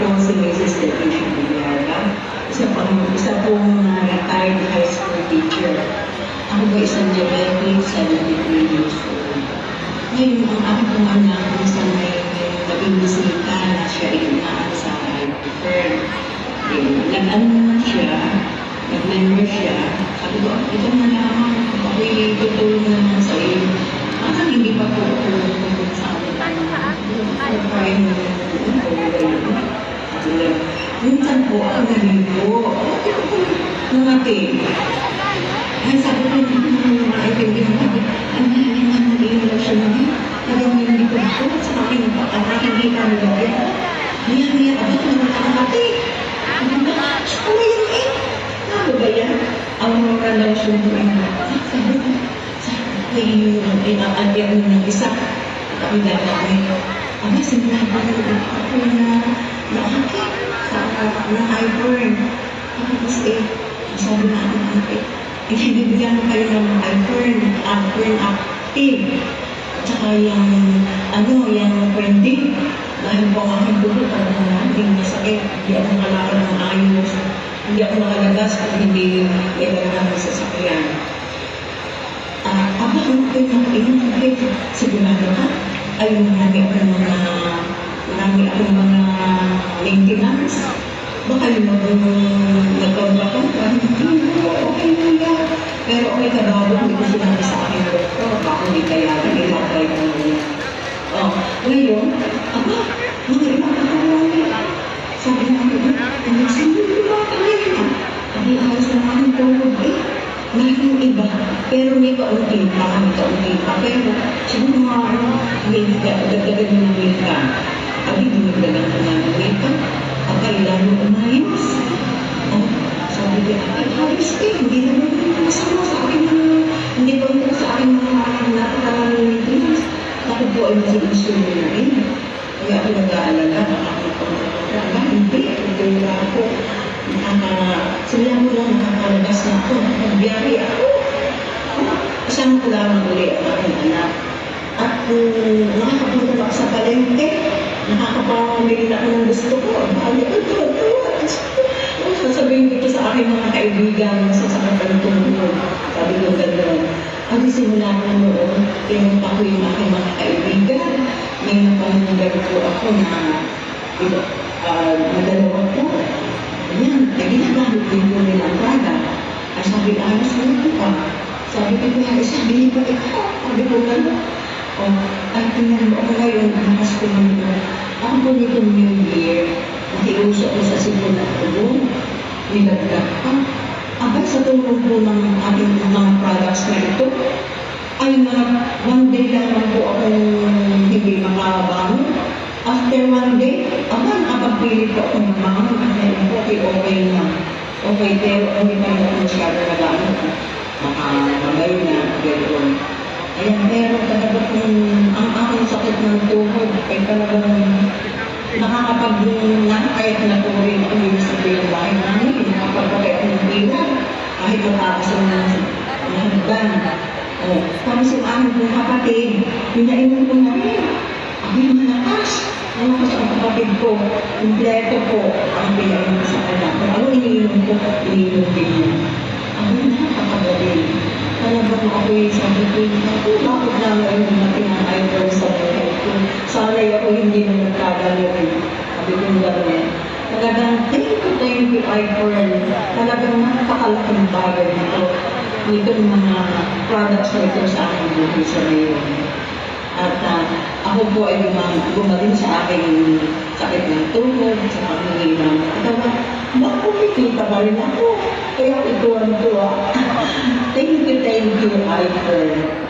po si Mrs. Leticia Villarga, isa pong retired high school teacher. Ako po isang diabetic, 73 years old. Ngayon, ang aking pong anak, isang may naging bisita na siya ay inaan sa IPFER. Nag-ano naman siya, nag-member siya. Sabi ko, ito na naman, ako'y tutulong naman sa iyo. Hindi pa po ako sa akin. Minsan po ako naligo. Nangati. Ay, sabi ko, mga kaibigan ko, ang naligo siya na nagawin dito ko sa aking hindi ka nilagay. Niya, ako nangati. Ano yun eh? Ano ba yan? Ang mga relasyon ko ay inaandiyan mo ng isa. Kami dahil ako sinabi ako na naakit na high-burn. Tapos sabi na ako ibibigyan mo kayo ng high-burn, burn active. At saka yung trending. Dahil po ang aking dugo, hindi masakit. Hindi ako nakalakad ng ayos. Hindi ako nakalagas kung hindi may talagang sasakyan. Aba, ano kayo ng inunod? Sigurado ka? Ay, marami akong mga maintenance. Baka yung nagkabla ko, okay na yan. Pero okay ka daw, hindi ko sinabi sa akin doktor. Baka hindi kaya, ilatry ko na. Ngayon, aba, mga ibang kakawali. Sabi na ako, sabi ba kaya na? Sabi, ayos na aking tulog Maraming iba, pero may kaunti pa. Pero siguro dagdagan mo ng wika. Abi, dinagdagan ko ng wika. Abay, lalo umayos. Sabi ko, ayos hindi naman masama sa akin hindi pa ito sa akin mga maintenance. Ako po ay masilusunod na rin. Kaya ako nag-aalala, hindi ako. Sila mo lang nakakalabas na ako, nagbiyahe ako. Isang ko lamang uli ang aking anak. At nakakapunta ako sa palengke, nakakapamili ako ng gusto ko. Balik ko ito. Sasabihin dito sa aking mga kaibigan, masasakatan ko noon. Sabi ko gano'n. Ang simula ko noon, tinunta ko yung aking mga kaibigan. May napanunod ko ako na madalawa ko. Yan, ginagamit din ko nila ang product. Ay sabi ko, ayos na ito ka. Sabi ko, sabi ko, ikaw. Sabi ko, gano'n. Ay, tingnan mo ako ngayon, nakas ko nito. Ako po nito New Year, nakiusap ko sa simula ko, nilagdag pa. Abay, sa tulong po ng aking mga products na ito, ay one day lang po akong hindi makabangon. After one day, nakapagpili po ako ng mga okay na. Okay, pero hindi pa rin ako masyado nagamit. Makamagay na, gano'n. Ayan, pero talaga kung ang aking sakit ng tuhod, ay talagang nakakapag-nakakayat na po rin ako yung sa bahay namin. Nakapagpagayat ng pila, kahit mataas ng hagdan. Tapos yung aming pong kapatid, pinainom ko na rin. Ay, malakas. Malakas ang kapatid ko. Kompleto po ang pinainom sa kanya. Kung ano iniinom ko, iniinom din niya. Ay, nakakagaling. Talagang ako'y sabi ko, bakit na ngayon natin ang eyebrow sa buhay ko? Sana'y ako hindi na nagkagaling. Sabi ko gano'n. Talagang, thank you, eyebrow. Talagang napakalaking bagay nito. Itong mga products na ito sa aking buhay sa ngayon. At ako po ay gumaling sa aking sakit ng tuhod, sa pangingin ng katawan. Makikita pa rin ako. Kaya ito ang tuwa. Thank you, Iper.